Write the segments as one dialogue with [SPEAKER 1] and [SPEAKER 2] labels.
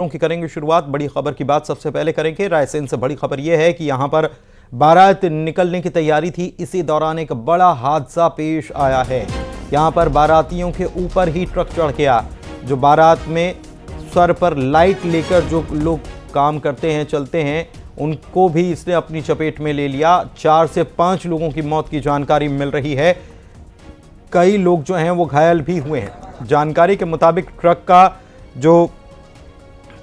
[SPEAKER 1] की करेंगे शुरुआत। बड़ी खबर की बात सबसे पहले करेंगे। रायसेन से बड़ी खबर यह है कि यहां पर बारात निकलने की तैयारी थी, इसी दौरान एक बड़ा हादसा पेश आया है। यहां पर बारातियों के ऊपर ही ट्रक चढ़ गया। जो बारात में सर पर लाइट लेकर जो लोग काम करते हैं, चलते हैं, उनको भी इसने अपनी चपेट में ले लिया। 4 से 5 लोगों की मौत की जानकारी मिल रही है। कई लोग जो हैं वो घायल भी हुए हैं। जानकारी के मुताबिक ट्रक का जो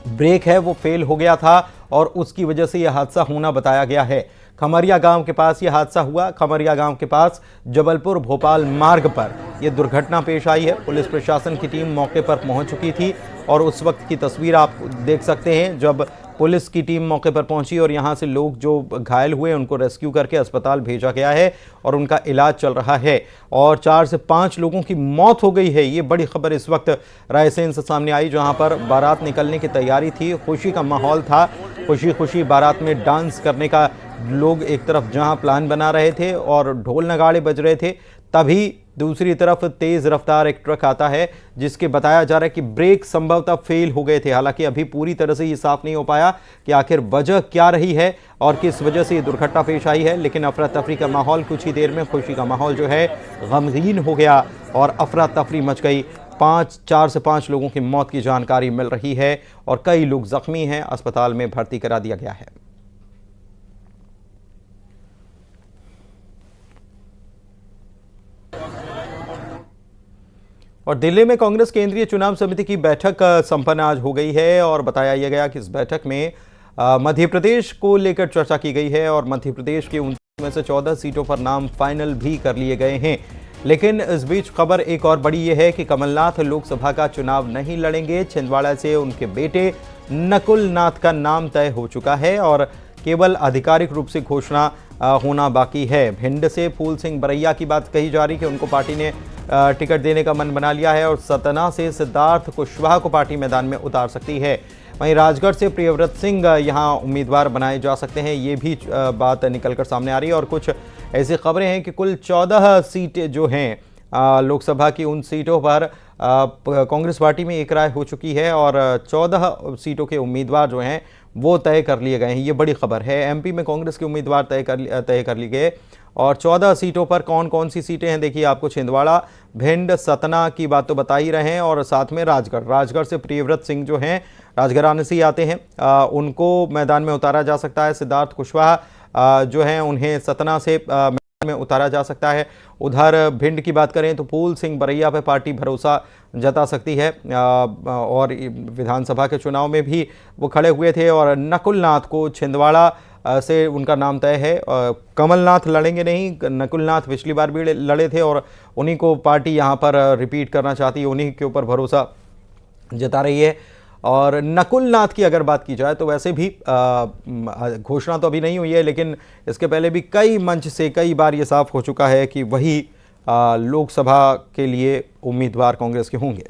[SPEAKER 1] ब्रेक है वो फेल हो गया था और उसकी वजह से यह हादसा होना बताया गया है। खमरिया गांव के पास यह हादसा हुआ। खमरिया गांव के पास जबलपुर भोपाल मार्ग पर यह दुर्घटना पेश आई है। पुलिस प्रशासन की टीम मौके पर पहुंच चुकी थी और उस वक्त की तस्वीर आप देख सकते हैं जब पुलिस की टीम मौके पर पहुंची और यहां से लोग जो घायल हुए उनको रेस्क्यू करके अस्पताल भेजा गया है और उनका इलाज चल रहा है। और 4 से 5 लोगों की मौत हो गई है। ये बड़ी खबर इस वक्त रायसेन से सामने आई, जहां पर बारात निकलने की तैयारी थी। खुशी का माहौल था। खुशी खुशी बारात में डांस करने का लोग एक तरफ जहां प्लान बना रहे थे और ढोल नगाड़े बज रहे थे, तभी दूसरी तरफ तेज रफ्तार एक ट्रक आता है जिसके बताया जा रहा है कि ब्रेक संभवतः फेल हो गए थे। हालांकि अभी पूरी तरह से ये साफ नहीं हो पाया कि आखिर वजह क्या रही है और किस वजह से ये दुर्घटना पेश आई है। लेकिन अफरा तफरी का माहौल, कुछ ही देर में खुशी का माहौल जो है गमगीन हो गया और अफरा तफरी मच गई। 4 से 5 लोगों की मौत की जानकारी मिल रही है और कई लोग जख्मी हैं, अस्पताल में भर्ती करा दिया गया है। और दिल्ली में कांग्रेस केंद्रीय चुनाव समिति की बैठक संपन्न आज हो गई है और बताया यह गया कि इस बैठक में मध्य प्रदेश को लेकर चर्चा की गई है और मध्य प्रदेश की 29 में से 14 सीटों पर नाम फाइनल भी कर लिए गए हैं। लेकिन इस बीच खबर एक और बड़ी यह है कि कमलनाथ लोकसभा का चुनाव नहीं लड़ेंगे। छिंदवाड़ा से उनके बेटे नकुल नाथ का नाम तय हो चुका है और केवल आधिकारिक रूप से घोषणा होना बाकी है। भिंड से फूल सिंह बरैया की बात कही जा रही कि उनको पार्टी ने टिकट देने का मन बना लिया है और सतना से सिद्धार्थ कुशवाहा को पार्टी मैदान में उतार सकती है। वहीं राजगढ़ से प्रियव्रत सिंह यहां उम्मीदवार बनाए जा सकते हैं, ये भी बात निकलकर सामने आ रही है। और कुछ ऐसी खबरें हैं कि कुल 14 सीटें जो हैं लोकसभा की, उन सीटों पर कांग्रेस पार्टी में एक राय हो चुकी है और 14 सीटों के उम्मीदवार जो हैं वो तय कर लिए गए हैं। ये बड़ी खबर है। एमपी में कांग्रेस के उम्मीदवार तय कर लिए गए और 14 सीटों पर कौन कौन सी सीटें हैं देखिए। आपको छिंदवाड़ा, भिंड, सतना की बात तो बता ही रहे हैं और साथ में राजगढ़ से प्रियव्रत सिंह जो हैं राजघराने से ही आते हैं, उनको मैदान में उतारा जा सकता है। सिद्धार्थ कुशवाहा जो हैं उन्हें सतना से में उतारा जा सकता है। उधर भिंड की बात करें तो फूल सिंह बरैया पर पार्टी भरोसा जता सकती है और विधानसभा के चुनाव में भी वो खड़े हुए थे। और नकुल नाथ को छिंदवाड़ा से उनका नाम तय है। कमलनाथ लड़ेंगे नहीं, नकुल नाथ पिछली बार भी लड़े थे और उन्हीं को पार्टी यहाँ पर रिपीट करना चाहती है, उन्हीं के ऊपर भरोसा जता रही है। और नकुल नाथ की अगर बात की जाए तो वैसे भी घोषणा तो अभी नहीं हुई है, लेकिन इसके पहले भी कई मंच से कई बार ये साफ हो चुका है कि वही लोकसभा के लिए उम्मीदवार कांग्रेस के होंगे।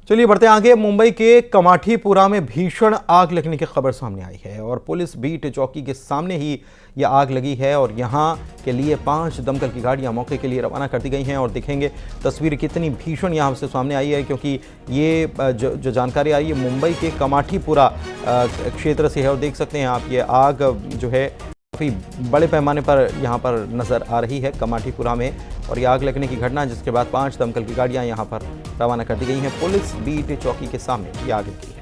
[SPEAKER 1] चलिए बढ़ते आगे। मुंबई के कमाठीपुरा में भीषण आग लगने की खबर सामने आई है और पुलिस बीट चौकी के सामने ही यह आग लगी है और यहां के लिए 5 दमकल की गाड़ियां मौके के लिए रवाना कर दी गई हैं। और देखेंगे तस्वीर कितनी भीषण यहां से सामने आई है, क्योंकि ये जो जानकारी आई है मुंबई के कमाठीपुरा क्षेत्र से है और देख सकते हैं आप ये आग जो है काफ़ी बड़े पैमाने पर यहाँ पर नज़र आ रही है कमाठीपुरा में। और ये आग लगने की घटना जिसके बाद 5 दमकल की गाड़ियाँ यहाँ पर रवाना कर दी गई हैं। पुलिस बीट चौकी के सामने ये आग लगी है।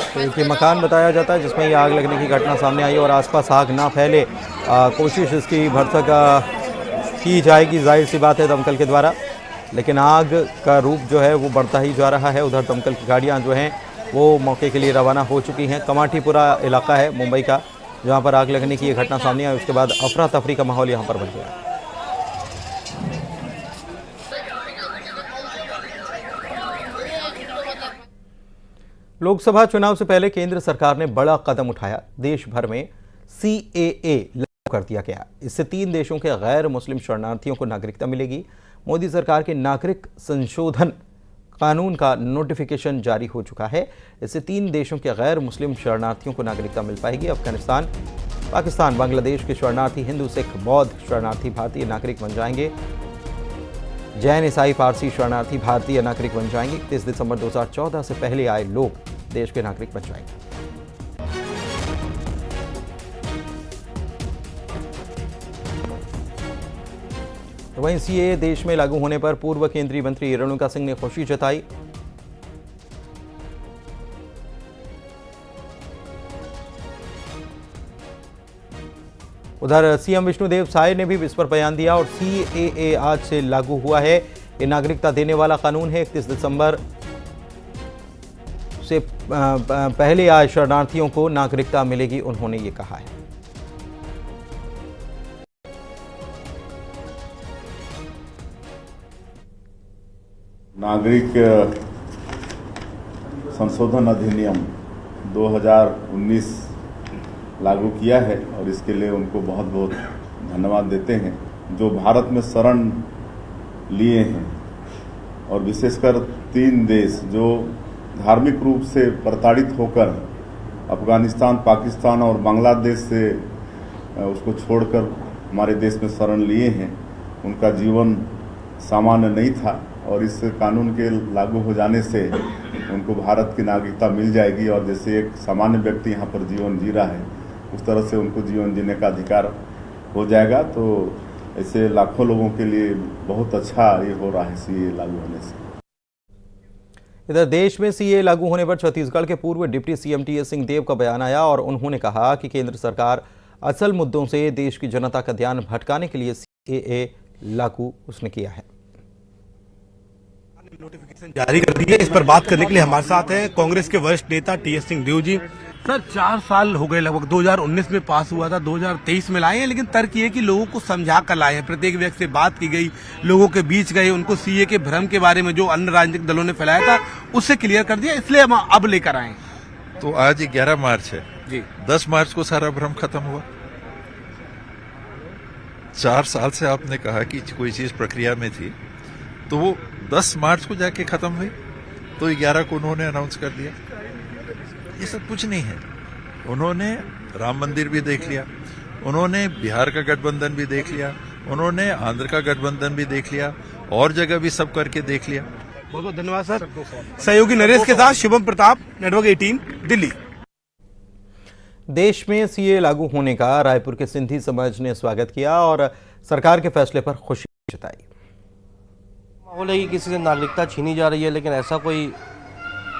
[SPEAKER 1] तो एक मकान बताया जाता है जिसमें ये आग लगने की घटना सामने आई और आसपास आग ना फैले कोशिश इसकी भरसक की जाएगी, जाहिर सी बात है दमकल के द्वारा। लेकिन आग का रूप जो है वो बढ़ता ही जा रहा है। उधर दमकल की गाड़ियां जो हैं वो मौके के लिए रवाना हो चुकी हैं। कमाठीपुरा इलाका है मुंबई का जहां पर आग लगने की ये घटना सामने आई, उसके बाद अफरा तफरी का माहौल यहाँ पर बन गया। लोकसभा चुनाव से पहले केंद्र सरकार ने बड़ा कदम उठाया। देश भर में CAA लागू कर दिया गया। इससे 3 देशों के गैर मुस्लिम शरणार्थियों को नागरिकता मिलेगी। मोदी सरकार के नागरिक संशोधन कानून का नोटिफिकेशन जारी हो चुका है। इससे 3 देशों के गैर मुस्लिम शरणार्थियों को नागरिकता मिल पाएगी। अफगानिस्तान, पाकिस्तान, बांग्लादेश के शरणार्थी हिंदू, सिख, बौद्ध शरणार्थी भारतीय नागरिक बन जाएंगे। जैन, ईसाई, पारसी शरणार्थी भारतीय नागरिक बन जाएंगे। 31 दिसंबर 2014 से पहले आए लोग देश के नागरिक बन जाएंगे। वहीं सीएए देश में लागू होने पर पूर्व केंद्रीय मंत्री रेणुका सिंह ने खुशी जताई। उधर सीएम विष्णुदेव साय ने भी इस पर बयान दिया और सीएए आज से लागू हुआ है। ये नागरिकता देने वाला कानून है। 31 दिसंबर से पहले आए शरणार्थियों को नागरिकता मिलेगी, उन्होंने ये कहा है।
[SPEAKER 2] नागरिक संशोधन अधिनियम 2019 लागू किया है और इसके लिए उनको बहुत बहुत धन्यवाद देते हैं। जो भारत में शरण लिए हैं और विशेषकर 3 देश जो धार्मिक रूप से प्रताड़ित होकर अफगानिस्तान, पाकिस्तान और बांग्लादेश से उसको छोड़कर हमारे देश में शरण लिए हैं, उनका जीवन सामान्य नहीं था और इस कानून के लागू हो जाने से उनको भारत की नागरिकता मिल जाएगी और जैसे एक सामान्य व्यक्ति यहाँ पर जीवन जी रहा है उस तरह से उनको जीवन जीने का अधिकार हो जाएगा। तो ऐसे लाखों लोगों के लिए बहुत अच्छा ये हो रहा है सीए लागू होने से।
[SPEAKER 1] इधर देश में सीए लागू होने पर छत्तीसगढ़ के पूर्व डिप्टी सीएम टीएस सिंहदेव का बयान आया और उन्होंने कहा कि केंद्र सरकार असल मुद्दों से देश की जनता का ध्यान भटकाने के लिए सीएए लागू उसने किया है।
[SPEAKER 3] नोटिफिकेशन जारी कर दी है। इस पर बात करने के लिए हमारे साथ हैं कांग्रेस के वरिष्ठ नेता टीएस सिंहदेव जी। सर, 4 साल हो गए लगभग, 2019 में पास हुआ था, 2023 में लाए हैं, लेकिन तर्क ये कि लोगों को समझा कर लाए हैं। प्रत्येक व्यक्ति से बात की गई, लोगों के बीच गए, उनको सीए के भ्रम के बारे में जो अन्य राजनीतिक दलों ने फैलाया था उससे क्लियर कर दिया, इसलिए हम अब लेकर आए।
[SPEAKER 4] तो आज 11 मार्च है
[SPEAKER 3] जी,
[SPEAKER 4] 10 मार्च को सारा भ्रम खत्म हुआ। 4 साल से आपने कहा कि कोई चीज प्रक्रिया में थी, तो वो 10 मार्च को जाके खत्म हुई, तो 11 को उन्होंने अनाउंस कर दिया। ये सब कुछ नहीं है। उन्होंने राम मंदिर भी देख लिया, उन्होंने बिहार का गठबंधन भी देख लिया, उन्होंने आंध्र का गठबंधन भी देख लिया, और जगह भी सब करके देख लिया।
[SPEAKER 3] बहुत बहुत धन्यवाद सर। सहयोगी नरेश के साथ शुभम प्रताप, नेटवर्क 18, दिल्ली।
[SPEAKER 1] देश में सीए लागू होने का रायपुर के सिंधी समाज ने स्वागत किया और सरकार के फैसले पर खुशी जताई।
[SPEAKER 5] माहौल है कि किसी से नागरिकता छीनी जा रही है, लेकिन ऐसा कोई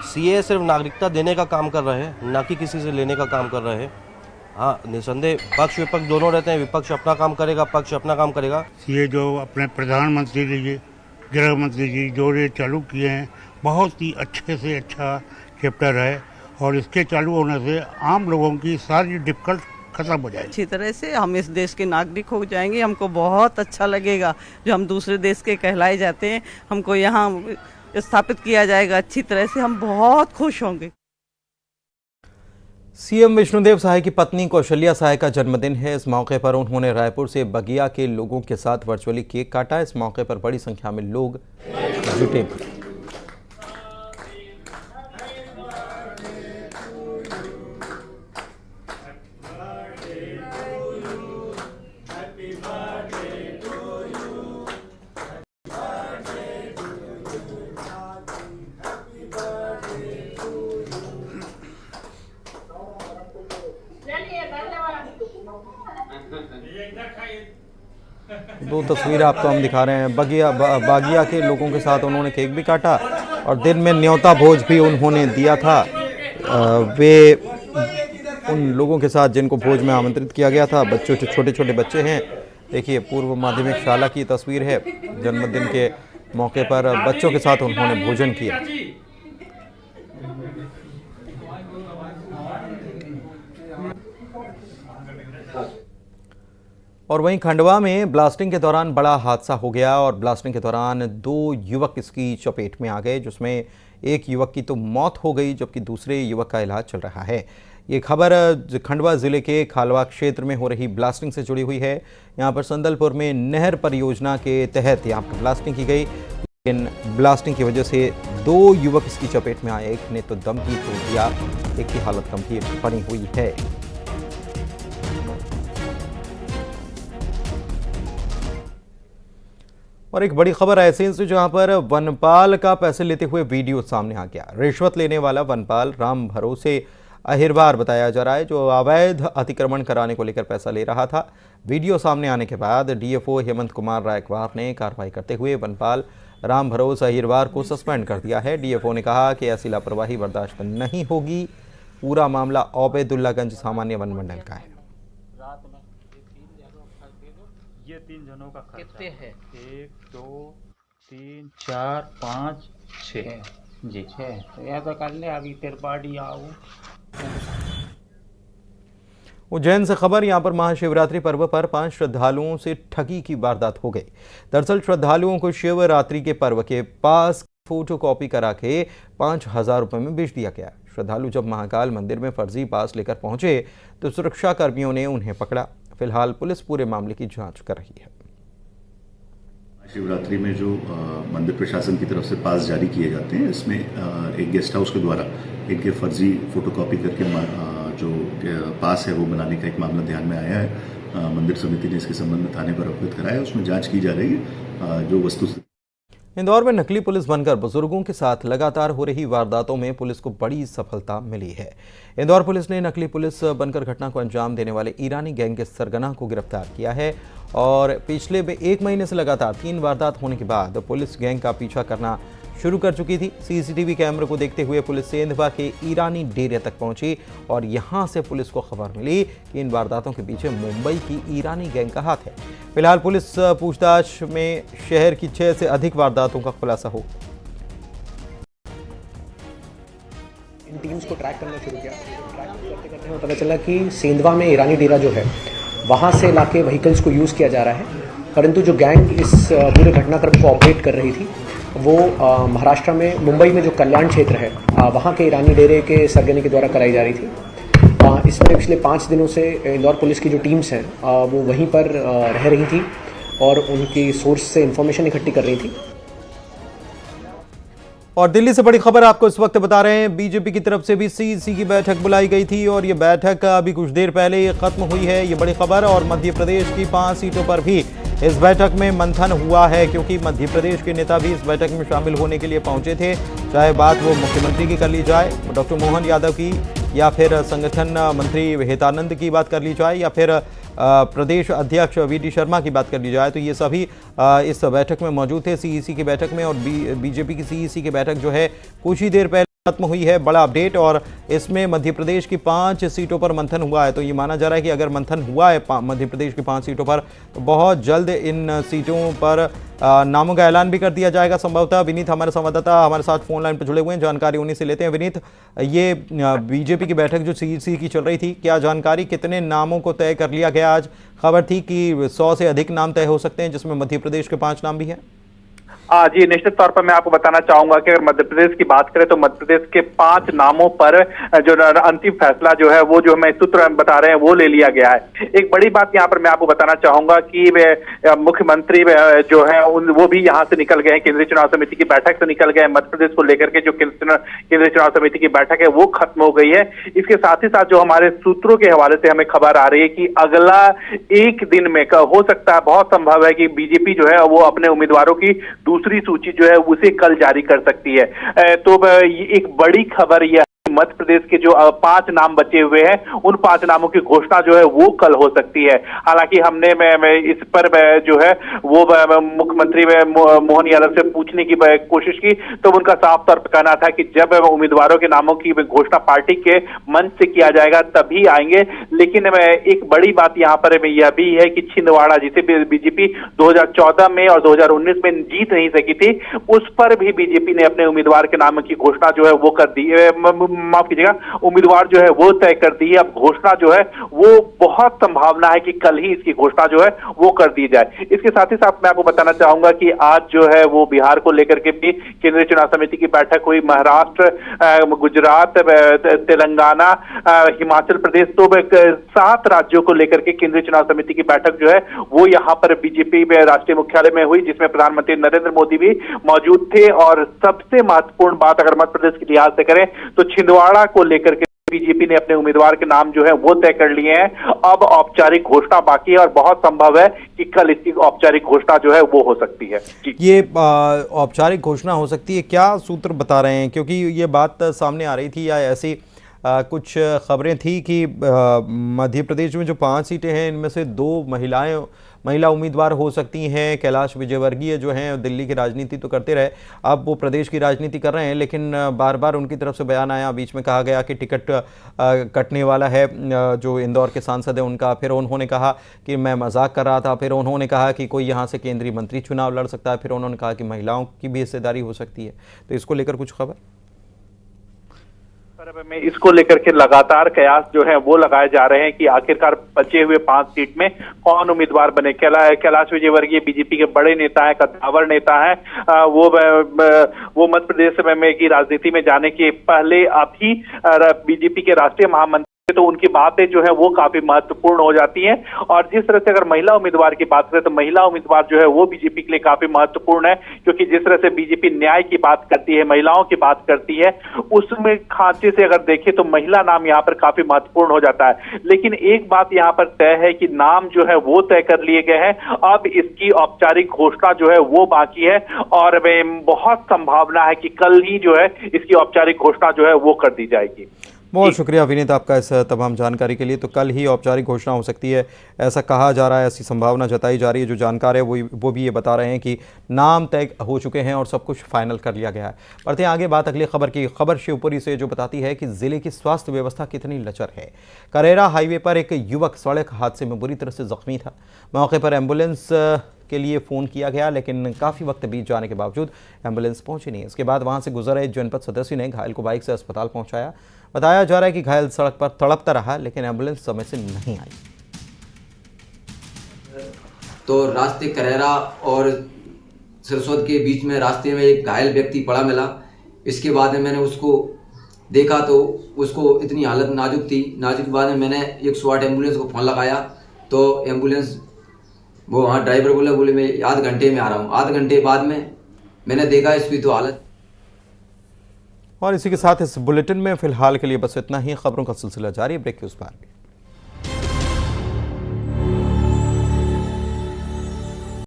[SPEAKER 5] सीए सिर्फ नागरिकता देने का काम कर रहे हैं, ना कि किसी से लेने का काम कर रहे हैं। हाँ, निसंदेह पक्ष विपक्ष दोनों रहते हैं। विपक्ष अपना काम करेगा, पक्ष अपना काम करेगा।
[SPEAKER 6] सीए जो अपने प्रधानमंत्री जी, गृह मंत्री जी जो ये चालू किए हैं, बहुत ही अच्छे से अच्छा चैप्टर है और इसके चालू होने से आम लोगों की सारी डिफिकल्ट खत्म हो जाए।
[SPEAKER 7] अच्छी तरह से हम इस देश के नागरिक हो जाएंगे। हमको बहुत अच्छा लगेगा। जो हम दूसरे देश के कहलाए जाते हैं, हमको यहाँ स्थापित किया जाएगा अच्छी तरह से। हम बहुत खुश होंगे।
[SPEAKER 1] सीएम विष्णुदेव साय की पत्नी कौशल्या साय का जन्मदिन है। इस मौके पर उन्होंने रायपुर से बगिया के लोगों के साथ वर्चुअली केक काटा। इस मौके पर बड़ी संख्या में लोग जुटे। दो तस्वीरें आपको हम दिखा रहे हैं। बागिया के लोगों के साथ उन्होंने केक भी काटा और दिन में न्योता भोज भी उन्होंने दिया था। वे उन लोगों के साथ जिनको भोज में आमंत्रित किया गया था, बच्चों, छोटे छोटे बच्चे हैं। देखिए, पूर्व माध्यमिक शाला की तस्वीर है। जन्मदिन के मौके पर बच्चों के साथ उन्होंने भोजन किया। और वहीं खंडवा में ब्लास्टिंग के दौरान बड़ा हादसा हो गया और ब्लास्टिंग के दौरान 2 युवक इसकी चपेट में आ गए, जिसमें एक युवक की तो मौत हो गई जबकि दूसरे युवक का इलाज चल रहा है। ये खबर खंडवा जिले के खालवा क्षेत्र में हो रही ब्लास्टिंग से जुड़ी हुई है। यहाँ पर संदलपुर में नहर परियोजना के तहत यहाँ पर ब्लास्टिंग की गई, लेकिन ब्लास्टिंग की वजह से 2 युवक इसकी चपेट में आए। एक ने तो दम ही तोड़ दिया, एक की हालत गंभीर बनी हुई है। और एक बड़ी खबर ऐसे से जहां पर वनपाल का पैसे लेते हुए वीडियो सामने आ गया। रिश्वत लेने वाला वनपाल राम भरोसे अहिरवार बताया जा रहा है, जो अवैध अतिक्रमण कराने को लेकर पैसा ले रहा था। वीडियो सामने आने के बाद डीएफओ हेमंत कुमार रायकवार ने कार्रवाई करते हुए वनपाल राम भरोसे अहिरवार को सस्पेंड कर दिया है। डीएफओ ने कहा कि ऐसी लापरवाही बर्दाश्त नहीं होगी। पूरा मामला ओबेदुल्लागंज सामान्य वन मंडल का है।
[SPEAKER 8] ये 3 जनों का खर्चा कितने हैं? 1 2 3 4 5 6 जी 6। तो ऐसा कर ले, अभी तेरे पार्टी आओ।
[SPEAKER 1] उज्जैन से खबर। यहां पर महाशिवरात्रि पर्व पर 5 श्रद्धालुओं से ठगी की वारदात हो गई। दरअसल श्रद्धालुओं को शिवरात्रि के पर्व के पास फोटोकॉपी करा के 5,000 रुपये में बेच दिया गया। श्रद्धालु जब महाकाल मंदिर में फर्जी पास लेकर पहुंचे तो सुरक्षा कर्मियों ने उन्हें पकड़ा। फिलहाल पुलिस पूरे मामले की जांच कर रही है।
[SPEAKER 9] शिवरात्रि में जो मंदिर प्रशासन की तरफ से पास जारी किए जाते हैं, इसमें एक गेस्ट हाउस के द्वारा एक फर्जी फोटोकॉपी करके जो पास है वो बनाने का एक मामला ध्यान में आया है। मंदिर समिति ने इसके संबंध में थाने पर अवगत कराया, उसमें जांच की जा रही है। जो वस्तु
[SPEAKER 1] इंदौर में नकली पुलिस बनकर बुजुर्गों के साथ लगातार हो रही वारदातों में पुलिस को बड़ी सफलता मिली है। इंदौर पुलिस ने नकली पुलिस बनकर घटना को अंजाम देने वाले ईरानी गैंग के सरगना को गिरफ्तार किया है और पिछले 1 महीने से लगातार 3 वारदात होने के बाद पुलिस गैंग का पीछा करना शुरू कर चुकी थी। सीसीटीवी कैमरे को देखते हुए पुलिस सेंधवा के ईरानी डेरे तक पहुंची और यहां से पुलिस को खबर मिली कि इन वारदातों के पीछे मुंबई की ईरानी गैंग का हाथ है। फिलहाल पुलिस पूछताछ में शहर की 6 से अधिक वारदातों का खुलासा हो।
[SPEAKER 10] इन टीम्स को ट्रैक करना शुरू किया। ट्रैक करते करते हमें पता चला कि सेंधवा में ईरानी डेरा जो है वहाँ से लाके व्हीकल्स को यूज़ किया जा रहा है, परंतु जो गैंग इस पूरे घटनाक्रम को ऑपरेट कर रही थी वो महाराष्ट्र में मुंबई में जो कल्याण क्षेत्र है वहाँ के ईरानी डेरे के सरगने के द्वारा कराई जा रही थी। इसमें पिछले 5 दिनों से इंदौर पुलिस की जो टीम्स हैं वो वहीं पर रह रही थी और उनकी सोर्स से इंफॉर्मेशन इकट्ठी कर रही थी।
[SPEAKER 1] और दिल्ली से बड़ी खबर आपको इस वक्त बता रहे हैं। बीजेपी की तरफ से भी सीईसी की बैठक बुलाई गई थी और ये बैठक अभी कुछ देर पहले ये खत्म हुई है, ये बड़ी खबर। और मध्य प्रदेश की 5 सीटों पर भी इस बैठक में मंथन हुआ है, क्योंकि मध्य प्रदेश के नेता भी इस बैठक में शामिल होने के लिए पहुंचे थे। चाहे बात वो मुख्यमंत्री की कर ली जाए, डॉक्टर मोहन यादव की, या फिर संगठन मंत्री हितानंद की बात कर ली जाए, या फिर प्रदेश अध्यक्ष वीडी शर्मा की बात कर ली जाए, तो ये सभी इस बैठक में मौजूद थे, सीईसी की बैठक में। और बीजेपी की सीईसी की बैठक जो है कुछ ही देर पहले खत्म हुई है। बड़ा अपडेट। और इसमें मध्य प्रदेश की 5 सीटों पर मंथन हुआ है। तो ये माना जा रहा है कि अगर मंथन हुआ है मध्य प्रदेश की 5 सीटों पर, तो बहुत जल्द इन सीटों पर नामों का ऐलान भी कर दिया जाएगा संभवतः। विनीत हमारे संवाददाता हमारे साथ फोन लाइन पर जुड़े हुए हैं, जानकारी उन्हीं से लेते हैं। विनीत, ये बीजेपी की बैठक जो सीईसी की चल रही थी, क्या जानकारी, कितने नामों को तय कर लिया गया? आज खबर थी कि 100 से अधिक नाम तय हो सकते हैं, जिसमें मध्य प्रदेश के 5 नाम भी हैं।
[SPEAKER 11] जी, निश्चित तौर पर मैं आपको बताना चाहूंगा कि अगर मध्य प्रदेश की बात करें तो मध्य प्रदेश के 5 नामों पर जो अंतिम फैसला जो है वो जो हमें सूत्र बता रहे हैं वो ले लिया गया है। एक बड़ी बात यहाँ पर मैं आपको बताना चाहूंगा कि मुख्यमंत्री जो है वो भी यहाँ से निकल गए हैं, केंद्रीय चुनाव समिति की बैठक से निकल गए। मध्य प्रदेश को लेकर के जो केंद्रीय चुनाव समिति की बैठक है वो खत्म हो गई है। इसके साथ ही साथ जो हमारे सूत्रों के हवाले से हमें खबर आ रही है कि अगला 1 दिन में हो सकता है, बहुत संभव है कि बीजेपी जो है वो अपने उम्मीदवारों की दूसरी सूची जो है उसे कल जारी कर सकती है। तो एक बड़ी खबर यह मध्य प्रदेश के जो 5 नाम बचे हुए हैं उन 5 नामों की घोषणा जो है वो कल हो सकती है। हालांकि हमने इस पर जो है वो मुख्यमंत्री मोहन यादव से पूछने की कोशिश की, तो उनका साफ तौर पर कहना था कि जब उम्मीदवारों के नामों की घोषणा पार्टी के मंच से किया जाएगा तभी आएंगे। लेकिन एक बड़ी बात यहाँ पर यह भी है कि छिंदवाड़ा, जिसे बीजेपी 2014 में और 2019 में जीत नहीं सकी थी, उस पर भी बीजेपी ने अपने उम्मीदवार के नाम की घोषणा जो है वो कर दी। माफ कीजिएगा, उम्मीदवार जो है वो तय कर दी है। अब घोषणा जो है वो बहुत संभावना है कि कल ही इसकी घोषणा जो है वो कर दी जाए। इसके साथ ही साथ मैं आपको बताना चाहूंगा कि आज जो है वो बिहार को लेकर के भी केंद्रीय चुनाव समिति की बैठक हुई। महाराष्ट्र, गुजरात, तेलंगाना, हिमाचल प्रदेश, तो 7 राज्यों को लेकर के केंद्रीय चुनाव समिति की बैठक जो है वो यहाँ पर बीजेपी में राष्ट्रीय मुख्यालय में हुई, जिसमें प्रधानमंत्री नरेंद्र मोदी भी मौजूद थे। और सबसे महत्वपूर्ण बात अगर मध्य प्रदेश के लिहाज से करें तो छिंदवाड़ा को लेकर के बीजेपी ने अपने उम्मीदवार के नाम जो है वो तय कर लिए हैं। अब औपचारिक घोषणा बाकी है और बहुत संभव है कि कल इसकी औपचारिक घोषणा जो है वो हो सकती है।
[SPEAKER 1] ये औपचारिक घोषणा हो सकती है, क्या सूत्र बता रहे हैं? क्योंकि ये बात सामने आ रही थी या ऐसी कुछ खबरें थी कि मध्य प्रदेश में जो 5 सीटें हैं इनमें से 2 महिला उम्मीदवार हो सकती हैं। कैलाश विजयवर्गीय जो हैं दिल्ली की राजनीति तो करते रहे, अब वो प्रदेश की राजनीति कर रहे हैं, लेकिन बार बार उनकी तरफ से बयान आया, बीच में कहा गया कि टिकट कटने वाला है जो इंदौर के सांसद हैं उनका। फिर उन्होंने कहा कि मैं मजाक कर रहा था, फिर उन्होंने कहा कि कोई यहाँ से केंद्रीय मंत्री चुनाव लड़ सकता है, फिर उन्होंने कहा कि महिलाओं की भी हिस्सेदारी हो सकती है। तो इसको लेकर कुछ खबर
[SPEAKER 11] में इसको लेकर के लगातार कयास जो है वो लगाए जा रहे हैं कि आखिरकार बचे हुए 5 सीट में कौन उम्मीदवार बने। कैलाश विजयवर्गीय बीजेपी के बड़े नेता है, कद्दावर नेता है। वो मध्य प्रदेश में की राजनीति में जाने के पहले अभी बीजेपी के राष्ट्रीय महामंत्री, तो उनकी बातें जो है वो काफी महत्वपूर्ण हो जाती हैं। और जिस तरह से अगर महिला उम्मीदवार की बात करें तो महिला उम्मीदवार जो है वो बीजेपी के लिए काफी महत्वपूर्ण है, क्योंकि जिस तरह से बीजेपी न्याय की बात करती है, महिलाओं की बात करती है, उसमें खांचे से अगर देखें तो महिला नाम यहाँ पर काफी महत्वपूर्ण हो जाता है। लेकिन एक बात यहाँ पर तय है कि नाम जो है वो तय कर लिए गए हैं, अब इसकी औपचारिक घोषणा जो है वो बाकी है और बहुत संभावना है कि कल ही जो है इसकी औपचारिक घोषणा जो है वो कर दी जाएगी।
[SPEAKER 1] बहुत शुक्रिया विनीत आपका इस तमाम जानकारी के लिए। तो कल ही औपचारिक घोषणा हो सकती है, ऐसा कहा जा रहा है, ऐसी संभावना जताई जा रही है। जो जानकार है वो भी ये बता रहे हैं कि नाम तय हो चुके हैं और सब कुछ फाइनल कर लिया गया है। बढ़ते हैं आगे बात अगली खबर की। खबर शिवपुरी से जो बताती है कि जिले की स्वास्थ्य व्यवस्था कितनी लचर है। करेरा हाईवे पर एक युवक सड़क हादसे में बुरी तरह से जख्मी था। मौके पर एम्बुलेंस के लिए फ़ोन किया गया, लेकिन काफ़ी वक्त बीत जाने के बावजूद एम्बुलेंस पहुंची नहीं। इसके बाद वहां से गुजर रहे जनपद सदस्य ने घायल को बाइक से अस्पताल पहुंचाया। बताया जा रहा है कि घायल सड़क पर तड़पता रहा, लेकिन एम्बुलेंस समय से नहीं आई।
[SPEAKER 12] तो रास्ते करेरा और सरस्वत के बीच में रास्ते में एक घायल व्यक्ति पड़ा मिला। इसके बाद में मैंने उसको देखा तो उसको इतनी हालत नाजुक थी। नाजुक बाद में मैंने 108 एम्बुलेंस को फ़ोन लगाया तो एम्बुलेंस वो वहाँ ड्राइवर बोले मैं आध घंटे में आ रहा हूँ। आध घंटे बाद में मैंने देखा इसकी तो हालत।
[SPEAKER 1] और इसी के साथ इस बुलेटिन में फिलहाल के लिए बस इतना ही। खबरों का सिलसिला जारी, ब्रेक के उस पार भी।